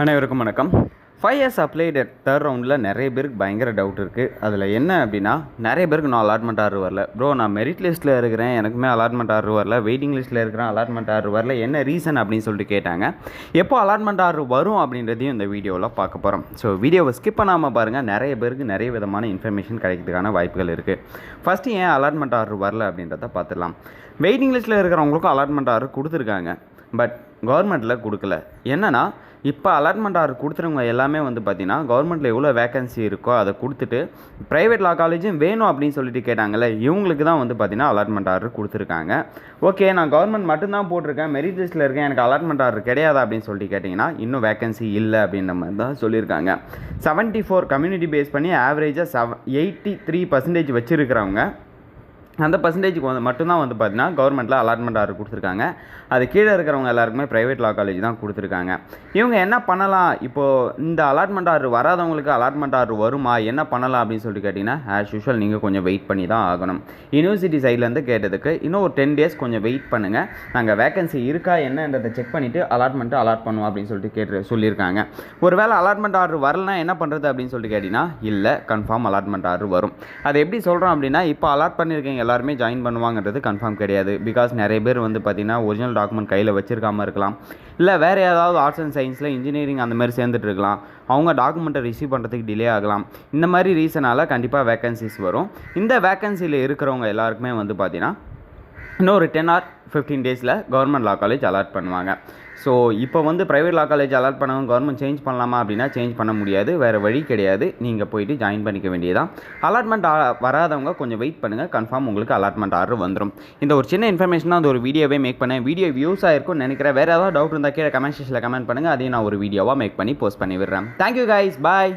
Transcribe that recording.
அனைவருக்கும் வணக்கம். 5 years applied third ரவுண்டில் நிறைய பேருக்கு பயங்கர டவுட் இருக்குது. அதில் என்ன அப்படின்னா, நிறைய பேருக்கு நான் அலாட்மெண்ட் ஆர்டர் வரல ப்ரோ, நான் மெரிட் லிஸ்ட்டில் இருக்கிறேன், எனக்குமே அலாட்மெண்ட் ஆர்டர் வரல, வெயிட்டிங் லிஸ்ட்டில் இருக்கிறேன், அலாட்மெண்ட் ஆர்டர் வரல, என்ன ரீசன் அப்படின்னு சொல்லிட்டு கேட்டாங்க. எப்போ அலாட்மெண்ட் ஆர்டர் வரும் அப்படின்றதையும் இந்த வீடியோவில் பார்க்க போகிறோம். ஸோ வீடியோவை ஸ்கிப் பண்ணாமல் பாருங்கள். நிறைய பேருக்கு நிறைய விதமான இன்ஃபர்மேஷன் கிடைக்கிறதுக்கான வாய்ப்புகள் இருக்குது. ஃபஸ்ட்டு ஏன் அலாட்மெண்ட் ஆர்டர் வரல அப்படின்றத பார்த்துடலாம். வெயிட்டிங் லிஸ்ட்டில் இருக்கிறவங்களுக்கும் அலாட்மெண்ட் ஆர்டர் கொடுத்துருக்காங்க, பட் கவர்மெண்ட்டில் கொடுக்கல. என்னென்னா, இப்போ அலாட்மெண்ட் ஆர்டர் கொடுத்துறவங்க எல்லாமே பார்த்திங்கன்னா கவர்மெண்ட்டில் எவ்வளோ வேகன்சி இருக்கோ அதை கொடுத்துட்டு ப்ரைவேட் லா காலேஜும் வேணும் அப்படின்னு சொல்லிட்டு கேட்டாங்கல்ல, இவங்களுக்கு தான் பார்த்திங்கன்னா அலாட்மெண்ட் ஆர்டர் கொடுத்துருக்காங்க. ஓகே, நான் கவர்மெண்ட் மட்டும்தான் போட்டிருக்கேன், மெரிட் லிஸ்ட்டில் இருக்கேன், எனக்கு அலாட்மெண்ட் ஆர்டர் கிடையாது அப்படின்னு சொல்லிட்டு கேட்டிங்கன்னா இன்னும் வேகன்சி இல்லை அப்படின்ற மாதிரி தான் சொல்லியிருக்காங்க. 74 கம்யூனிட்டி பேஸ் பண்ணி ஆவரேஜாக 83% வச்சுருக்கிறவங்க, அந்த பர்சன்டேஜுக்கு மட்டும்தான் பார்த்திங்கன்னா கவர்மெண்ட்டில் அலாட்மெண்ட் ஆர்டர் கொடுத்துருக்காங்க. அது கீழே இருக்கிறவங்க எல்லாருக்குமே ப்ரைவேட் லா காலேஜ் தான் கொடுத்துருக்காங்க. இவங்க என்ன பண்ணலாம், இப்போது இந்த அலாட்மெண்ட் ஆர்டர் வராதவங்களுக்கு அலாட்மெண்ட் ஆர்டர் வருமா, என்ன பண்ணலாம் அப்படின்னு சொல்லிட்டு கேட்டிங்கன்னா, ஆஸ் யூஷுவல் நீங்கள் கொஞ்சம் வெயிட் பண்ணி தான் ஆகணும். யூனிவர்சிட்டி சைட்லேருந்து கேட்டதுக்கு இன்னும் ஒரு 10 days கொஞ்சம் வெயிட் பண்ணுங்கள், நாங்கள் வேகன்சி இருக்கா என்னன்றதை செக் பண்ணிவிட்டு அலாட்மெண்ட்டு அலாட் பண்ணுவோம் அப்படின்னு சொல்லிட்டு சொல்லியிருக்காங்க. ஒரு வேளை அலாட்மெண்ட் ஆர்டர் வரலனா என்ன பண்ணுறது அப்படின்னு சொல்லிட்டு கேட்டிங்கன்னா, இல்லை, கன்ஃபார்ம் அலாட்மெண்ட் ஆர்டர் வரும். அது எப்படி சொல்கிறோம் அப்படின்னா, இப்போ அலாட் பண்ணியிருக்கீங்க எல்லாருமே ஜாயின் பண்ணுவாங்கிறது கன்ஃபார்ம் கிடையாது. பிகாஸ் நிறைய பேர் பார்த்திங்கன்னா ஒரிஜினல் டாக்குமெண்ட் கையில் வச்சுருக்காமல் இருக்கலாம், இல்லை வேறு ஏதாவது ஆர்ட்ஸ் அண்ட் சயின்ஸில் இன்ஜினியரிங் அந்த மாதிரி சேர்ந்துட்டு இருக்கலாம், அவங்க டாக்குமெண்ட்டை ரிசீவ் பண்ணுறதுக்கு டிலே ஆகலாம். இந்த மாதிரி ரீசனால் கண்டிப்பாக வேகன்சிஸ் வரும். இந்த வேகன்சியில் இருக்கிறவங்க எல்லாருக்குமே பார்த்திங்கன்னா இன்னும் ஒரு 10 or 15 days government law college allot பண்ணுவாங்க. ஸோ இப்போ ப்ரைவேட் லா காலேஜ் அலாட் பண்ணவங்க கவர்மெண்ட் சேஞ்ச் பண்ணலாமா அப்படின்னா சேஞ்ச் பண்ண முடியாது, வேறு வழி கிடையாது. நீங்கள் போயிட்டு ஜாயின் பண்ணிக்க வேண்டியதான். அலாட்மெண்ட் வராதவங்க கொஞ்சம் வெயிட் பண்ணுங்கள், கன்ஃபார்ம் உங்களுக்கு அலாட்மெண்ட் ஆர்டர் வந்துடும். இந்த ஒரு சின்ன இன்ஃபர்மேஷனாக அந்த ஒரு வீடியோவே மேக் பண்ணேன். வீடியோ வியூஸ் ஆகிருக்கும்னு நினைக்கிறேன். வேறு ஏதாவது டவுட் இருந்தால் கீழே கமெண்ட் செக்ஷனில் கமெண்ட் பண்ணுங்கள், அதையும் நான் ஒரு வீடியோவாக மேக் பண்ணி போஸ்ட் பண்ணி விடுறேன். தேங்க்யூ கைஸ், பாய்.